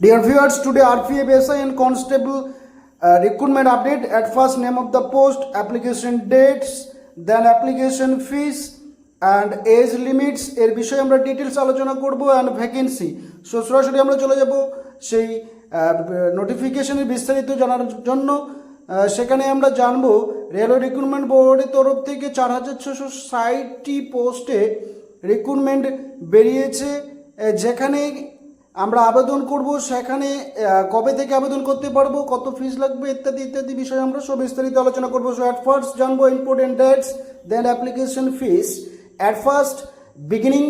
Dear viewers, today RPF SI and Constable recruitment update. At first, name of the post, application dates, then application fees and age limits এর বিষয়ে আমরা details আলোচনা করব and vacancy. So সরাসরি আমরা চলে যাব সেই নোটিফিকেশনের বিস্তারিত জানার জন্য। সেখানে আমরা জানবো রেলওয়ে রিক্রুটমেন্ট বোর্ডের তরফ থেকে 4660টি পোস্টে রিক্রুটমেন্ট বেরিয়েছে, যেখানে আমরা আবেদন করব, সেখানে কবে থেকে আবেদন করতে পারবো, কত ফিস লাগবে ইত্যাদি ইত্যাদি বিষয়ে আমরা সব বিস্তারিত আলোচনা করবো। সো অ্যাট ফার্স্ট জানবো important dates, then application fees. At first beginning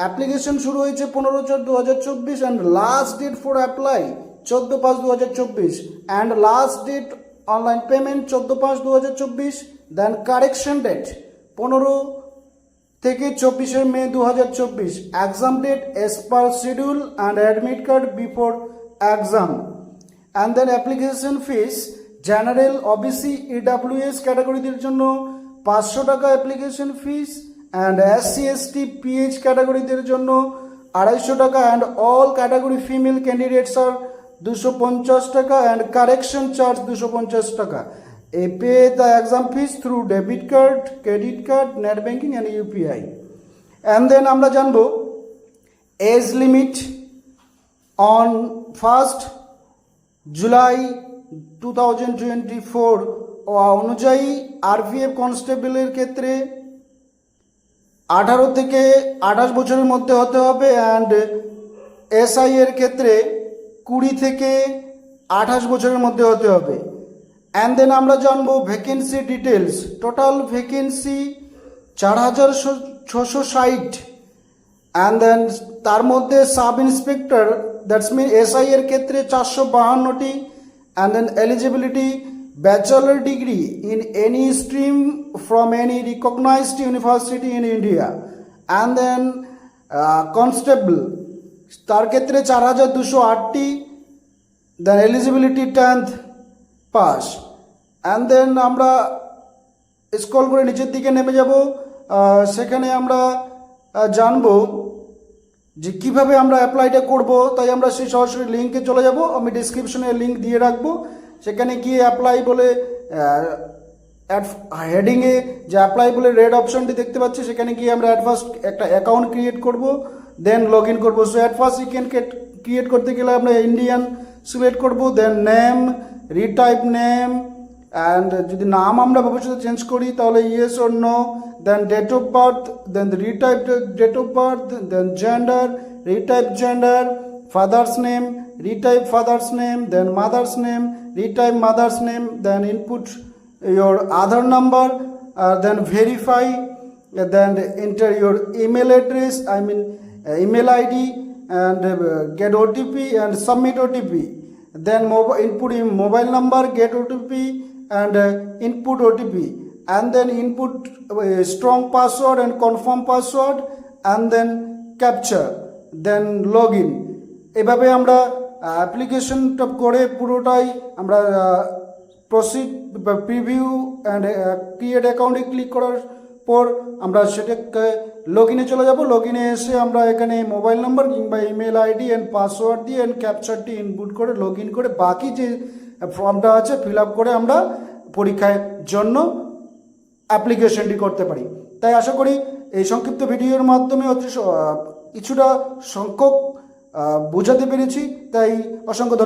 application শুরু হয়েছে 15/4/2024 and last date for apply 14/5/2024 and last date online payment 14/5/2024। Then correction date 15 থেকে 24 May 2024। Exam date as per schedule and admit card before exam. And then application fees, general OBC EWS ক্যাটাগরিদের জন্য 500 টাকা application fees, and SC ST PH ক্যাটাগরিদের জন্য 250 টাকা, and all category female candidates are 250 টাকা, and correction charge 250 টাকা। pay the exam fees through debit card, credit card, net banking and UPI. And then আমরা জানবো age limit on 1st July 2024 অনুযায়ী RPF কনস্টেবলের ক্ষেত্রে 18 থেকে 28 বছরের মধ্যে হতে হবে, অ্যান্ড SI এর ক্ষেত্রে 20 থেকে 28 বছরের মধ্যে হতে হবে। অ্যান্ড দেন আমরা জানবো vacancy details. Total vacancy 4660, and then তার মধ্যে sub inspector that's mean SI এর ক্ষেত্রে 452টি, and then eligibility bachelor degree in any stream from any recognised university in India. And then constable তার ক্ষেত্রে 4208টি, then eligibility 10th pass. And then আমরা scroll করে নিচের দিকে নেমে যাব। সেখানে আমরা জানবো যে কিভাবে আমরা অ্যাপ্লাইটা করব, তাই আমরা সেই সরাসরি লিঙ্কে চলে যাব। আমি ডিসক্রিপশনে লিঙ্ক দিয়ে রাখবো, সেখানে গিয়ে অ্যাপ্লাই বলে হেডিংয়ে যে অ্যাপ্লাই বলে রেড অপশনটি দেখতে পাচ্ছি, সেখানে গিয়ে আমরা অ্যাট ফার্স্ট একটা অ্যাকাউন্ট ক্রিয়েট করব, দেন লগ ইন করবো। সো অ্যাট ফার্স্ট ক্রিয়েট করতে গেলে আমরা ইন্ডিয়ান সিলেক্ট করব, then name, retype name, and যদি নাম আমরা ভবিষ্যতে চেঞ্জ করি তাহলে yes or no, then date of birth, then retype date of birth, then gender, retype gender, father's name, retype father's name, then mother's name, retype mother's name, then input your Aadhaar number, then verify, then enter your email address, email ID, and get OTP and submit OTP. Then input mobile number, get OTP and input OTP, and then input strong password and confirm password, and then capture, then login. এভাবে আমরা অ্যাপ্লিকেশনটা করে পুরোটাই আমরা proceed বা preview and create অ্যাকাউন্টে click করার পর আমরা সেটাকে লগ ইনে চলে যাব। লগ ইনে এসে আমরা এখানে মোবাইল নাম্বার কিংবা ইমেল আইডি অ্যান্ড পাসওয়ার্ড দিয়ে অ্যান্ড ক্যাপচারটি ইনপুট করে লগ ইন করে বাকি যে ফর্মটা আছে ফিল আপ করে আমরা পরীক্ষার জন্য অ্যাপ্লিকেশনটি করতে পারি। তাই আশা করি এই সংক্ষিপ্ত ভিডিওর মাধ্যমে কিছুটা সংখ্যক বোঝাতে পেরেছি, তাই অসংখ্য ধন্যবাদ।